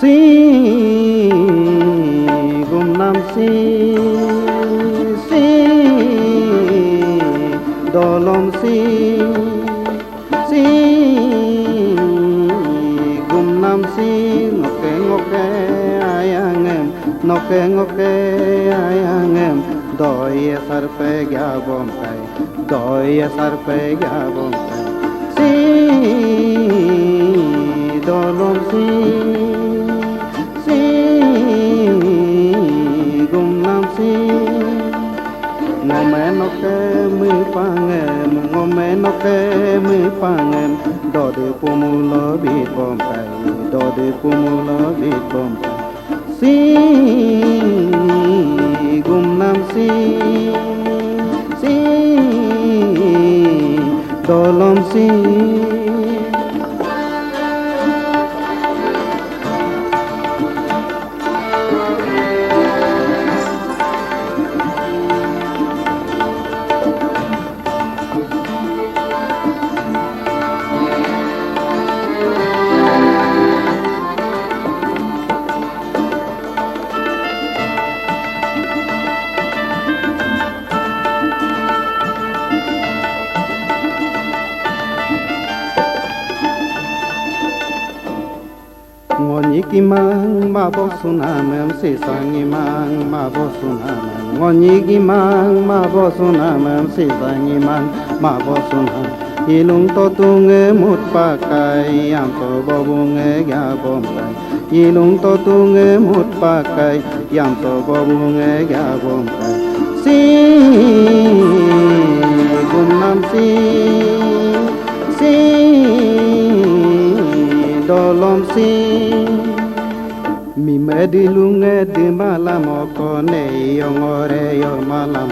si gum nam si dolom si gum nam si ngoke ayangem ngoke ayangem doi sar pe gya bom kai doi sar pe gya bom kai si dolom si gum nam si ngome noke mi pangem ngome noke mi pangem do de pumulo bit bom kai do de pumulo bit bom kai si gum nam si dolom si ngoni ki mang ma bo sunamem se sangi mang ma bo sunamem ngoni ki mang ma bo sunamem se sangi mang ma bo sunam ilung to tunge mut pa kai am to bo bunge gya bom kai ilung to tunge mut pa kai yam to bo bunge gya bom kai si gum nam si dolom si mi medilunge di malam ko ne yongore yo malam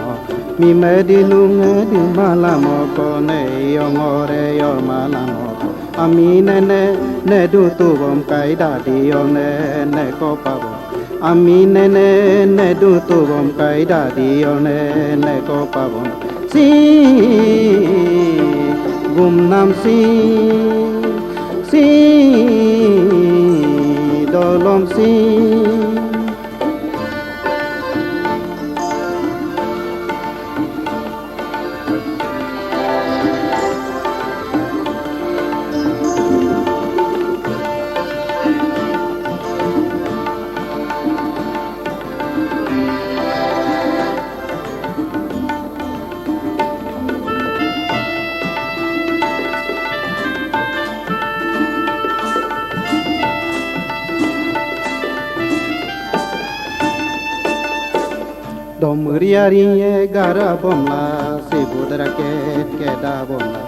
mi medilunge di malam ko ne yongore yo malam amine ne du tu bom kai da di yo ne ko pa bo amine ne du tu bom kai da di yo ne ko pa bo si gum nam si dolom si domriariye gara bomla se bodra ke da bomla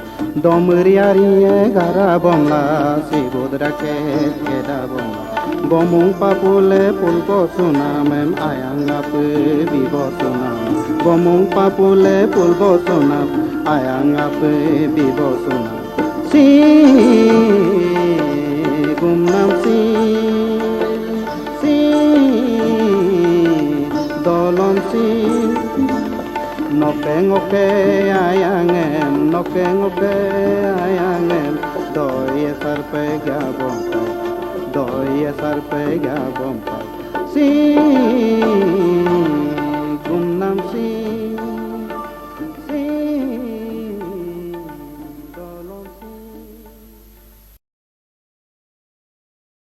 domriariye gara bomla se bodra ke da bomla bomung papule pulko sunamem ayanga pe bibo sunam bomung papule pulko sunam ayanga pe bibo sunam si gum nam si dolom si ngoke ayangem ngoke ayangem doi sar pe gya bom kai doi sar pe gya bom kai si